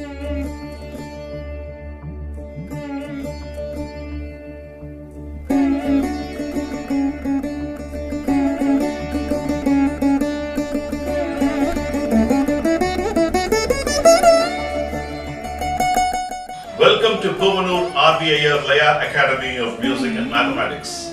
Welcome to Foron RVIR Laya Academy of Music and Mathematics.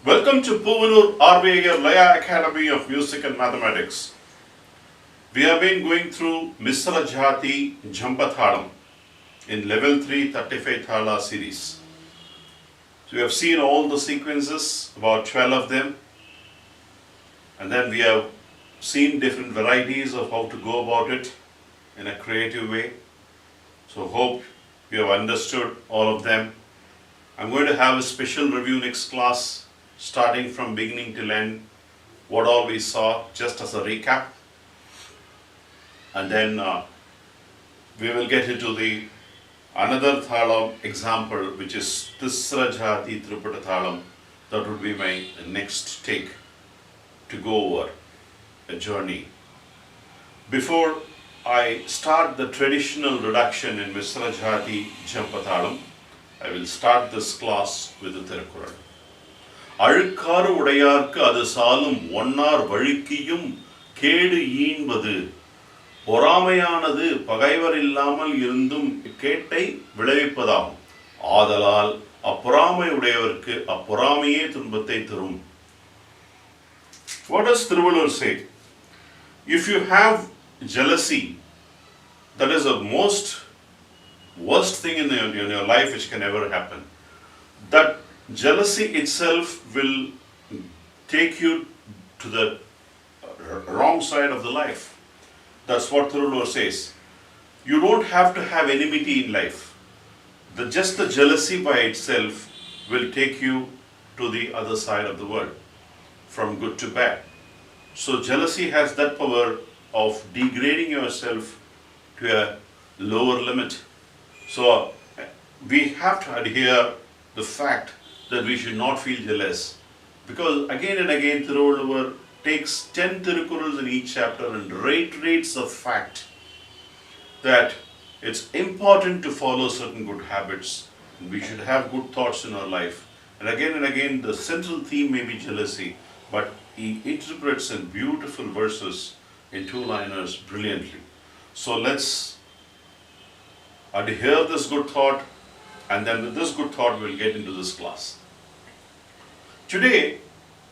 Welcome to Foron RVIR Laya Academy of Music and Mathematics. We have been going through Misra, Jathi, Jampa, Thalam in level 3 35 Thala series. So we have seen all the sequences, about 12 of them, and then we have seen different varieties of how to go about it in a creative way. So hope you have understood all of them. I'm going to have a special review next class, starting from beginning till end, what all we saw, just as a recap. And then we will get into the another Thalam example, which is Tisra Jathi Tripata Thalam. That would be my next take to go over a journey. Before I start the traditional reduction in Misra Jathi Jampa Thalam, I will start this class with the Tirukkural. அழுக்காறு உடையார்க்கு அது சாலும் ஒன்னார் வழுக்கியும் கேடு ஈன்பது பொறாமையானது பகைவர் இல்லாமல் இருந்தும் கேட்டை விளைவிப்பதாகும். ஆதலால் அப்பொறாமை உடையவர்க்கு அப்பொறாமையே துன்பத்தை தரும். What does Thiruvalur say? If you have jealousy, that is the most worst thing in your life which can ever happen. That jealousy itself will take you to the wrong side of the life. That's what Thiruvalur says. You don't have to have enmity in life. Just the jealousy by itself will take you to the other side of the world, from good to bad. So jealousy has that power of degrading yourself to a lower limit. So we have to adhere the fact that we should not feel jealous, because again and again Thiruvalur takes 10 Tirukkurals in each chapter and reiterates the fact that it's important to follow certain good habits, and we should have good thoughts in our life. And again the central theme may be jealousy, but he interprets in beautiful verses in two-liners brilliantly. So let's adhere this good thought, and then with this good thought we'll get into this class. Today,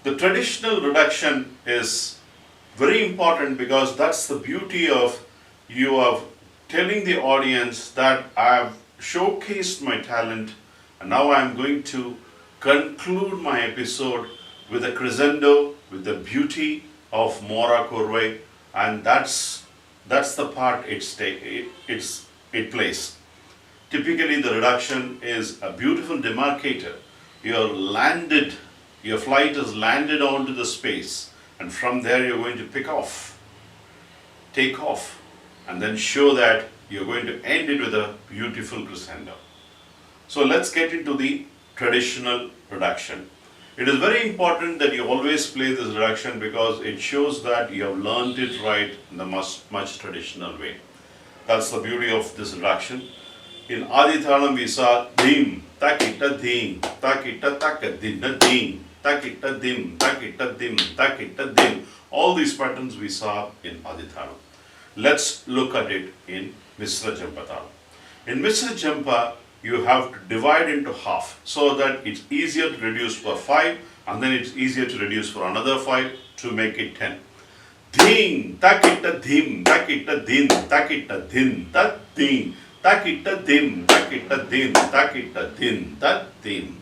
the traditional reduction is very important, because that's the beauty of you of telling the audience that I have showcased my talent, and now I'm going to conclude my episode with a crescendo, with the beauty of Mora, Korvai, and that's the part it plays. Typically, the reduction is a beautiful demarcator. Your flight is landed onto the space, and from there you're going to take off, and then show that you're going to end it with a beautiful crescendo. So let's get into the traditional reduction. It is very important that you always play this reduction, because it shows that you have learned it right in the much traditional way. That's the beauty of this reduction. In Adi Thalam we saw dim, takita dim, takita taka dinna dim, takita dim, takita dim, takita dim. All these patterns we saw in Adi Thalam. Let's look at it in Misra Jampa Thalam. In Misra Jampa, you have to divide into half, so that it's easier to reduce for 5, and then it's easier to reduce for another 5 to make it 10. Ding, takita dim, takita din, takita din, that ding, takita dim, takita din, takita din, that dim.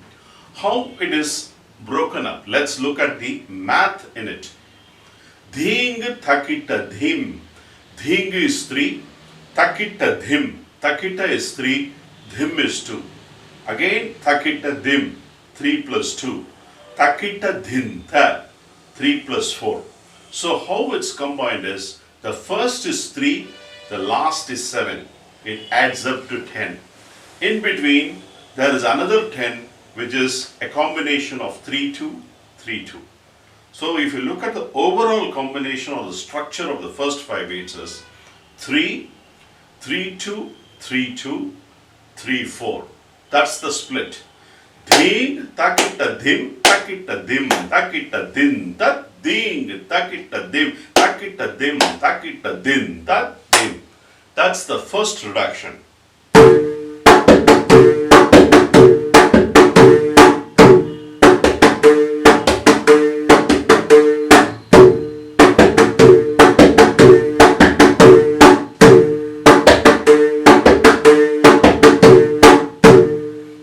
How it is broken up? Let's look at the math in it. Ding, takita dim. Ding is 3, takita dim. Takita is 3, dim is 2. Again, takita dim, 3 plus 2. Takita din, 3 plus 4. So how it's combined is, the first is 3, the last is 7. It adds up to 10. In between, there is another 10, which is a combination of 3, 2, 3, 2. So if you look at the overall combination or the structure of the first 5 beats is 3, 3, 2, 3, 2, 3, 4. That's the split. Ding, takita dim, takita dim, takita din, that ding, takita dim, takita dim, takita din, that dim. That's the first reduction.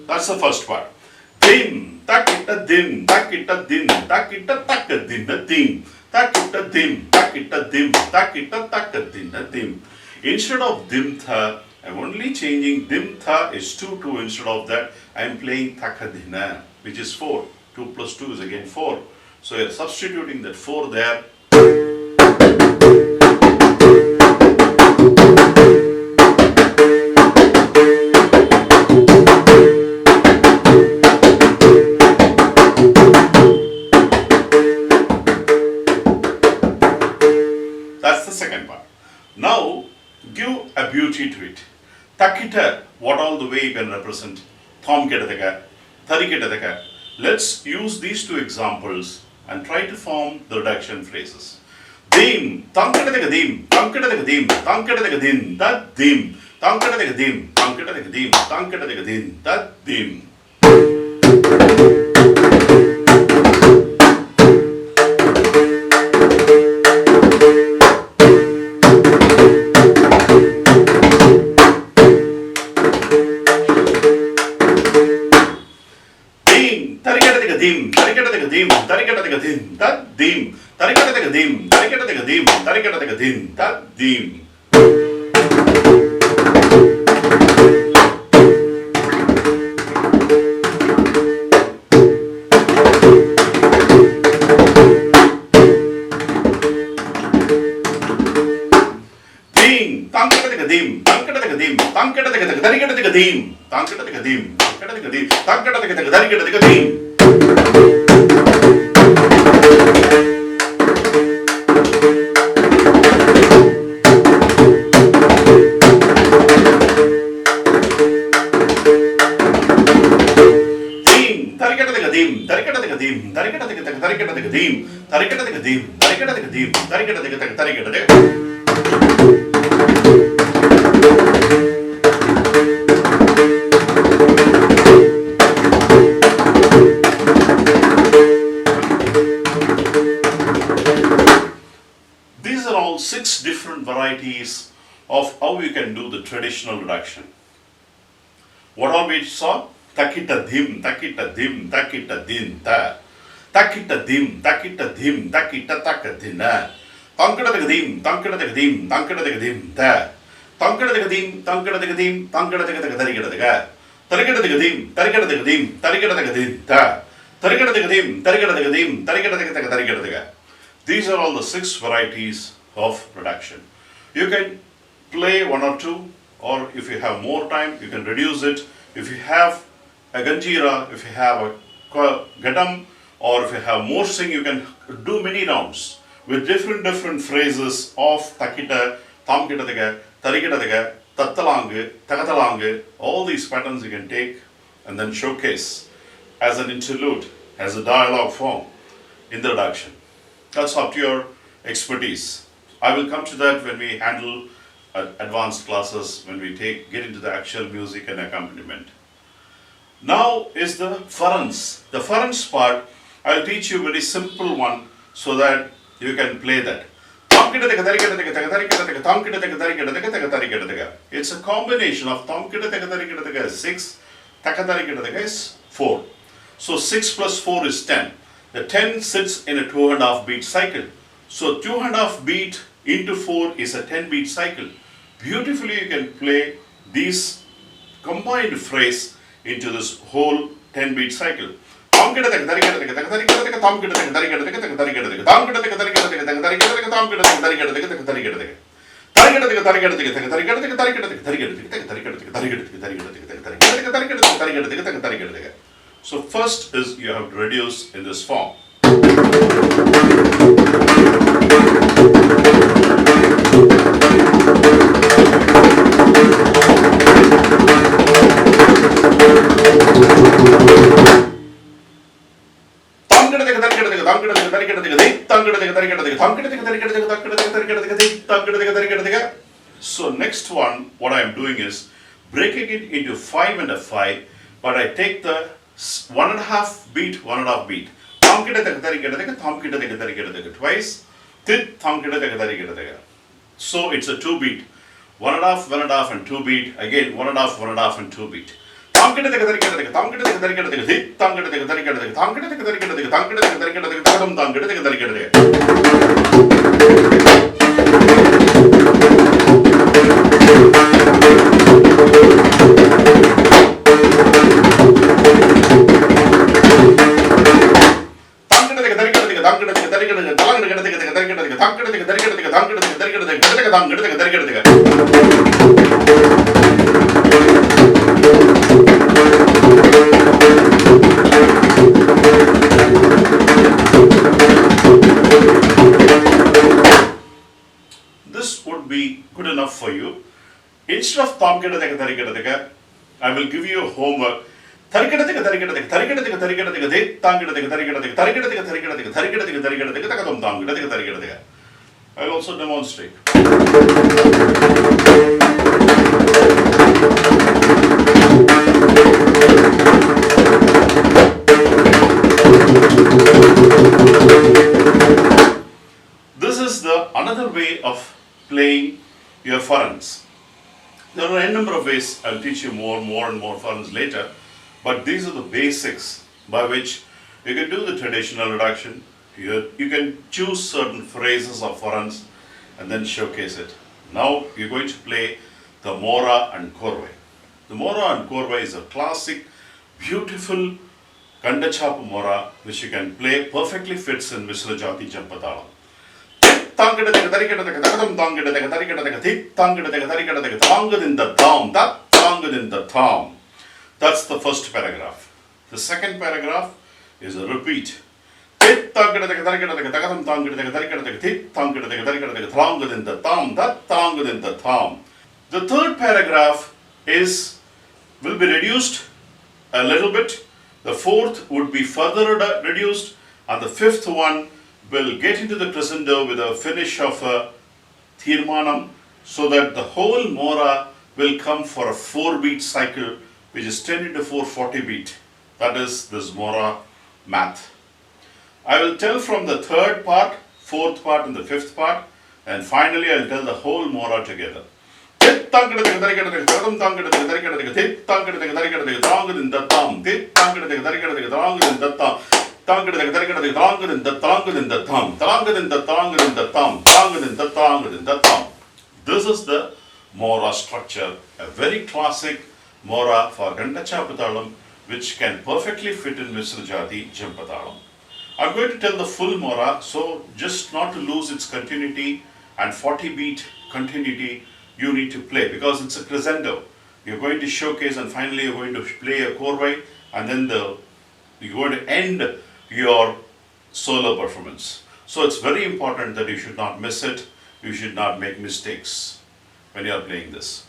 That's the first part. Dim, takita dim, takita din, takita taka din, the dim, takita dim, takita dim, takita taka din, the dim. Instead of dim tha, I'm only changing dim tha is 2, 2. Instead of that, I'm playing takadina, which is 4. 2 plus 2 is again 4. So you're substituting that 4 there. That's the second part. Now, give a beauty to it. Takita, what all the way you can represent. Thom ketadaka, thari ketadaka. Let's use these two examples and try to form the reduction phrases. Dim, tam ketadaka dim, tam ketadaka dim, tam ketadaka din, that dim, tam ketadaka dim, tam ketadaka dim, tam ketadaka din, that dim. Dim, tarikata dim, tarikata dim, that dim, tarikata dim, tarikata dim, tarikata dim, that dim. Ding, tankata dim, tankata dim, tankata tarikata dim, tankata dim, tankata dim, tankata tarikata dim. These are all 6 different varieties of how you can do the traditional reduction. What all we saw? Takita dim, takita dim, takita din, ta. Takita dim, takita dim, takita takadina. Tankada dim, tankada dim, tankada dim, ta. Tankada dim, tankada dim, tankada tarikada. Tarikada dim, tarikada dim, tarikada dim, ta. Tarikada dim, tarikada dim, tarikada tarikada. These are all the 6 varieties of reduction. You can play 1 or 2, or if you have more time, you can reduce it. If you have a ganjira, if you have a gadam, or if you have more sing, you can do many rounds with different phrases of takita, tamkitadaga, tarikitadaga, tattalangu, takatalangu. All these patterns you can take and then showcase as an interlude, as a dialogue form in the reduction. That's up to your expertise. I will come to that when we handle advanced classes, when we get into the actual music and accompaniment. Now is the Forons. The Forons part, I'll teach you a very simple one so that you can play that. It's a combination of is 6, is 4. So 6 plus 4 is 10. The 10 sits in a 2.5 beat cycle. So 2.5 beat into 4 is a 10 beat cycle. Beautifully you can play these combined phrase into this whole 10 beat cycle. So first is you have to reduce in this form. So next one, what I am doing is breaking it into 5 and a 5, but I take the 1.5 beat, 1.5 beat. Twice. So it's a 2 beat. 1.5, 1.5 and 2 beat. Again 1.5, 1.5 and 2 beat. This would be good enough for you. Instead of I will give you a homework. I will also demonstrate. This is the another way of playing your Forons. There are a number of ways. I will teach you more and more Forons later, but these are the basics by which you can do the traditional reduction. You can choose certain phrases of Forons and then showcase it. Now you're going to play the Mora and Korvai. The Mora and Korvai is a classic, beautiful Gandachapa Mora which you can play, perfectly fits in Misra, Jathi, Jampa, Thalam. That's the first paragraph. The second paragraph is a repeat. The third paragraph will be reduced a little bit. The fourth would be further reduced, and the fifth one will get into the crescendo with a finish of a Thirmanam, so that the whole Mora will come for a 4 beat cycle, which is 10 into 4, 40 beat. That is this Mora math. I will tell from the third part, fourth part and the fifth part, and finally I will tell the whole Mora together. This is the Mora structure, a very classic Mora for Gandachapa Thalam, which can perfectly fit in Misra Jathi, Jampa Thalam. I'm going to tell the full Mora, so just not to lose its continuity and 40 beat continuity, you need to play because it's a crescendo. You're going to showcase and finally you're going to play a Korvai, and then you're going to end your solo performance. So it's very important that you should not miss it. You should not make mistakes when you are playing this.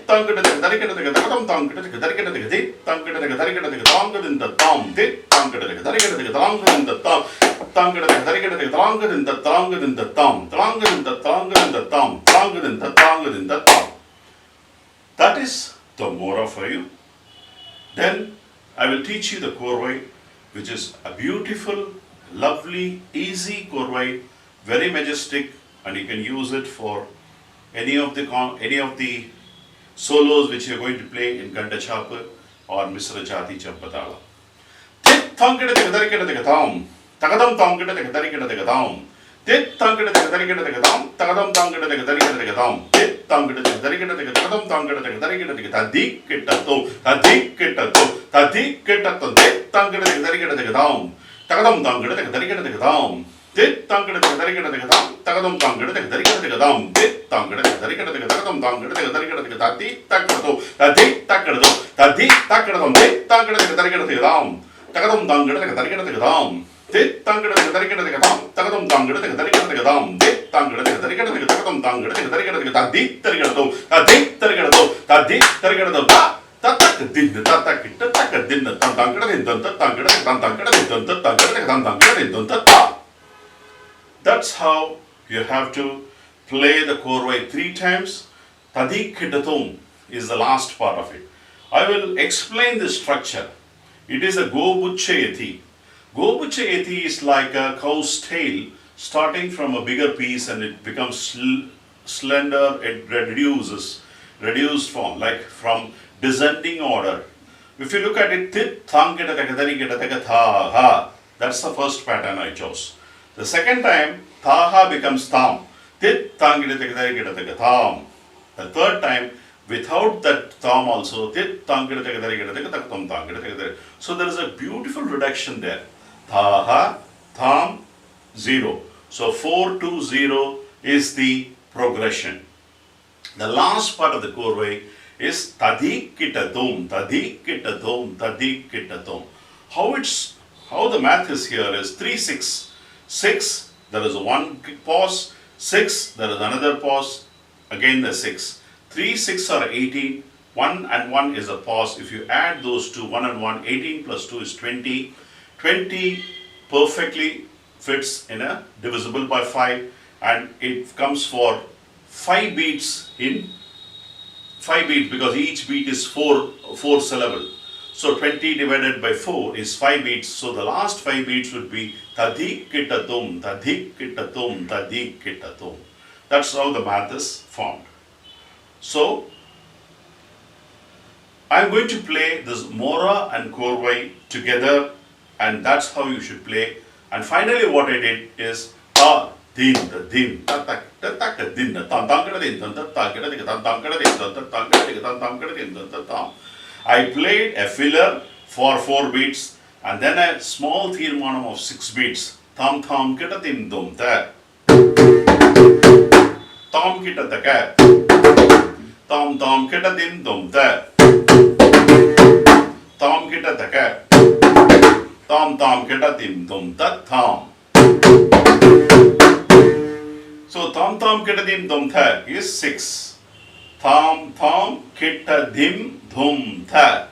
Tangadaka Darikataka Tam Tangadaka Darikataka Dit Tangadaka Darikataka Tangan in the Tom Dit Tangadaka Darikataka Tangan in the Tom Tangadaka Darikataka Tangan in the Tangan in the Tom Tangan in the Tangan in the Tom Tangan in the Tangan in the Tom. That is the Mora for you. Then I will teach you the Korvai, which is a beautiful, lovely, easy Korvai, very majestic, and you can use it for any of the solos which you are going to play in Ganda Chapa or Misra Jathi Jampa Thalam. Tit Thankadaka Darikataka Tam Takadam Tankadaka Darikataka Tam Tit Tankadaka Darikataka Tam Takadam Tankadaka Darikataka Tam Tit Tankadaka Darikataka Takadam Tankadaka Darikataka Tadik Kitato Tadik Kitato Tadik Kitato Tit Tankadaka Darikataka Tam Takadam Tankadaka Darikataka Tam Tit Tankadaka Darikataka Tam Takadam Tankadaka Darikataka Tam Tit Tankadaka Darikataka Takadam Tankadaka Darikataka Tadik Takato Tadik Takato Tadik Takato Tit Tankadaka Darikataka Tam Takadam Tankadaka Darikataka Tam Tit Tankadaka Darikataka Tam Takadam Tankadaka Darikataka Tam Tit Tankadaka Darikataka Takadam Tankadaka Darikataka Tadik Tarikato Tadik Tarikato Tadik Tarikato Tatak Din Tatak Tatak Din Tankadaka Din Tankadaka Tankadaka Tankadaka Tankadaka. That's how you have to play the Korvai 3 times. Tadik Kitatum is the last part of it. I will explain the structure. It is a Gobuchayati. Gobuchayati is like a cow's tail starting from a bigger piece and it becomes slender, it reduced form, like from descending order. If you look at it, Tit Thankadaka Tha, that's the first pattern I chose. The second time, Thaha becomes Tham. Tit Thankadaka Tham. The third time, without that Tham also, Tit Thankadaka Tham. So there is a beautiful reduction there. Thaha, Tham, 0. So 4 to 0 is the progression. The last part of the Korvai is Tadik Kitatum, Tadik Kitatum, Tadik Kitatum. How the math is here is 3, 6. 6, there is a 1 pause. 6, there is another pause. Again the 6. 3, 6 are 18. 1 and 1 is a pause. If you add those two, 1 and 1, 18 plus 2 is 20. 20 perfectly fits in a divisible by 5 and it comes for 5 beats in 5 beats because each beat is 4 syllable. So 20 divided by 4 is 5 beats. So the last 5 beats would be Tadik Kitatum, Tadik Kitatum, Tadik Kitatum. That's how the math is formed. So I'm going to play this Mora and Korvai together and that's how you should play. And finally what I did is Ta, Din, the Din, Ta, Ta, Din, the Tam, Tam, Din, Tam, Tam, Tam, Tam, Tam. I played a filler for 4 beats and then a small Tirmanam of 6 beats. Tam Tam Kita Tim Dum Ta. Tam Kita Taka. Tam Tam Kita Tim Dum Ta. Tam Kita Taka. Tam Tam Kita Tim Dum Ta Tam. So Tam Tam Kita Tim Dum Ta is 6. Tham Tham Kitta Dim Dhum Tha.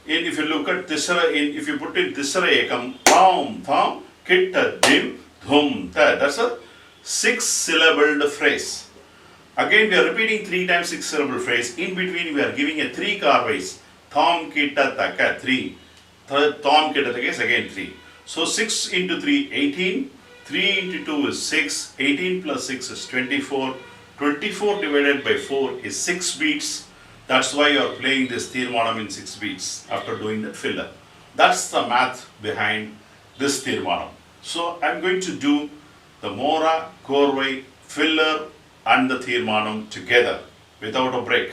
And if you look at Tisra, if you put in Tisra Ekam, Tham Tham Kitta Dim Dhum Tha. That's a 6-syllabled phrase. Again we are repeating 3 times 6-syllable phrase. In between we are giving a 3 Korvais. Tham Kitta Taka 3. Tham Kitta Taka is again 3. So 6 into 3, 18. 3 into 2 is 6. 18 plus 6 is 24. 24 divided by 4 is 6 beats. That's why you are playing this Tirmanam in 6 beats after doing that filler. That's the math behind this Tirmanam. So I'm going to do the Mora, Korvai, filler and the Tirmanam together without a break.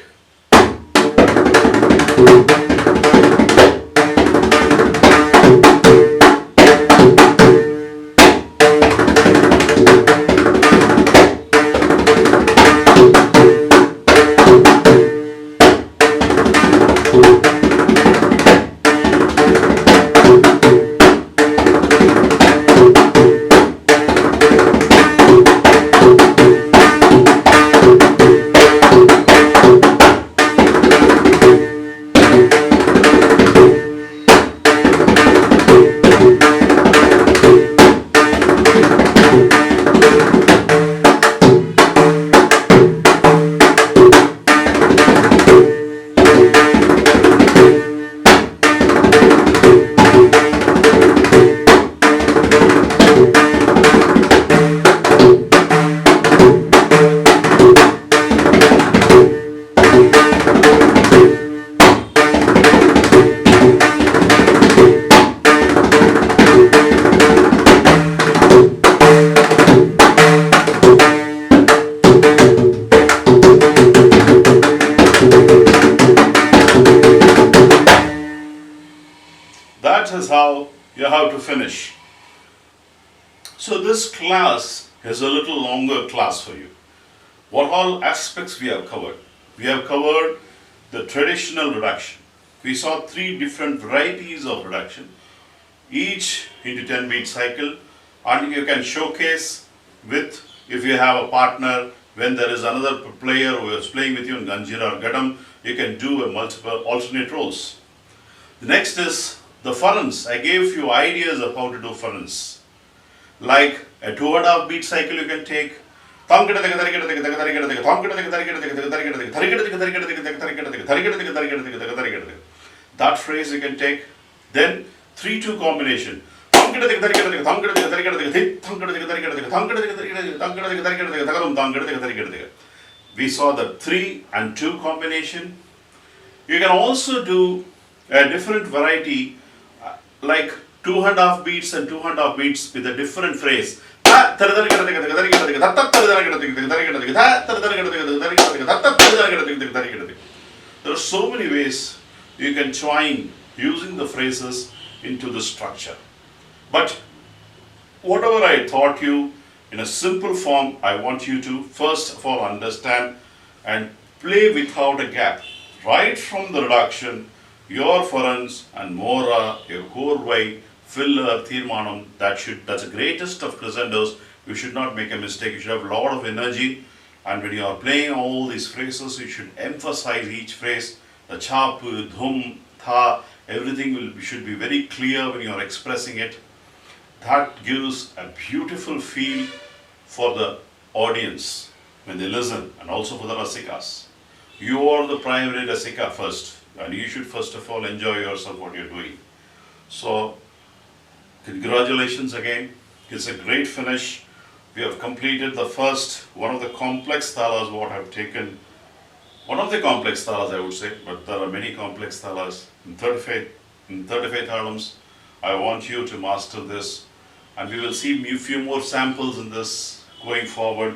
how you have to finish. So this class is a little longer class for you. What all aspects we have covered? We have covered the traditional reduction. We saw 3 different varieties of reduction, each into 10 beat cycle, and you can showcase with, if you have a partner, when there is another player who is playing with you in Ganjira or Gadam, you can do a multiple alternate roles. The next is the Forons. I gave you ideas of how to do Forons. Like a 2.5 beat cycle you can take. That phrase you can take. Then 3-2 combination. We saw the 3 and 2 combination. You can also do a different variety like 2.5 beats and 2.5 beats with a different phrase. There are so many ways you can join using the phrases into the structure. But whatever I taught you in a simple form, I want you to first of all understand and play without a gap. Right from the reduction, your Forons and Mora, your Korvai, filler, Thirmanam, that's the greatest of crescendos. You should not make a mistake. You should have a lot of energy. And when you are playing all these phrases, you should emphasize each phrase. The chap, dhum, tha, everything should be very clear when you are expressing it. That gives a beautiful feel for the audience when they listen, and also for the Rasikas. You are the primary Rasika first, and you should first of all enjoy yourself what you're doing. So, congratulations again. It's a great finish. We have completed the first, one of the complex thalas what I've taken. One of the complex thalas I would say, but there are many complex thalas. In 35 thalams, I want you to master this. And we will see a few more samples in this going forward.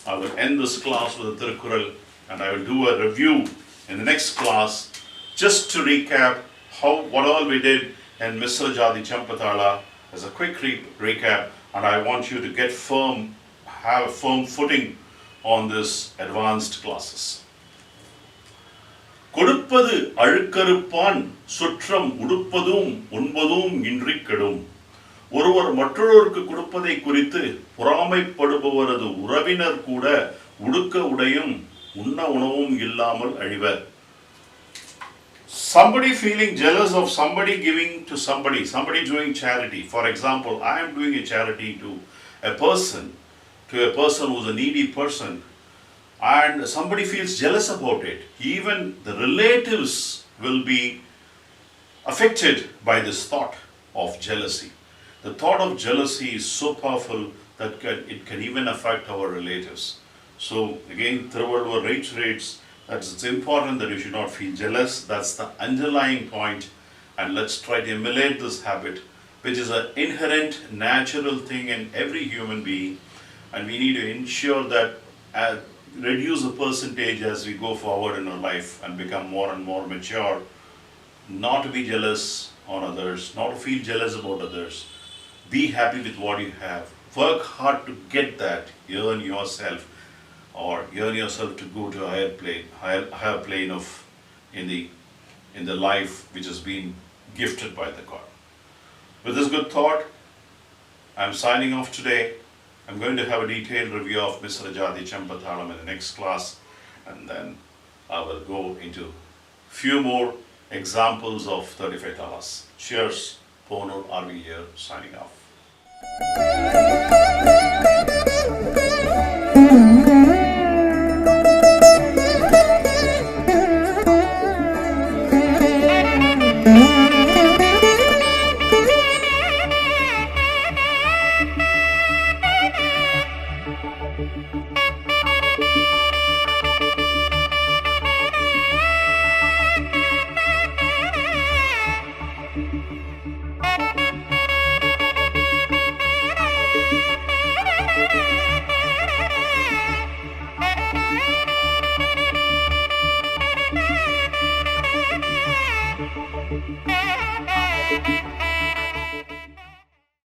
I will end this class with a Tirukkural, and I will do a review in the next class just to recap what all we did in Misra Jathi Jampa as a quick recap, and I want you to get have a firm footing on this advanced classes. கொடுப்பது அழுக்கறுப்பான் சுற்றம் உடுப்பதும் உண்பதும் இன்றி கெடும். ஒருவர் மற்றொருவருக்கு கொடுப்பதை குறித்து பொறாமைப்படுபவரது உறவினர் கூட உடுக்க உடையும் உண்ண உணவும் இல்லாமல் அழிவர். Somebody feeling jealous of somebody giving to somebody doing charity. For example, I am doing a charity to a person who's a needy person, and somebody feels jealous about it. Even the relatives will be affected by this thought of jealousy. The thought of jealousy is so powerful that it can even affect our relatives. So again, Thiruvalluvar reiterates that it's important that you should not feel jealous. That's the underlying point, and let's try to emulate this habit, which is an inherent natural thing in every human being, and we need to ensure that reduce the percentage as we go forward in our life and become more and more mature, not to be jealous on others, not to feel jealous about others. Be happy with what you have. Work hard to get that. Earn yourself, or earn yourself to go to a higher plane of in the life which has been gifted by the God. With this good thought, I'm signing off today. I'm going to have a detailed review of Misra Jathi Jampa Thalam in the next class, and then I will go into few more examples of 35 thalas. Cheers. Ponur RV here, signing off.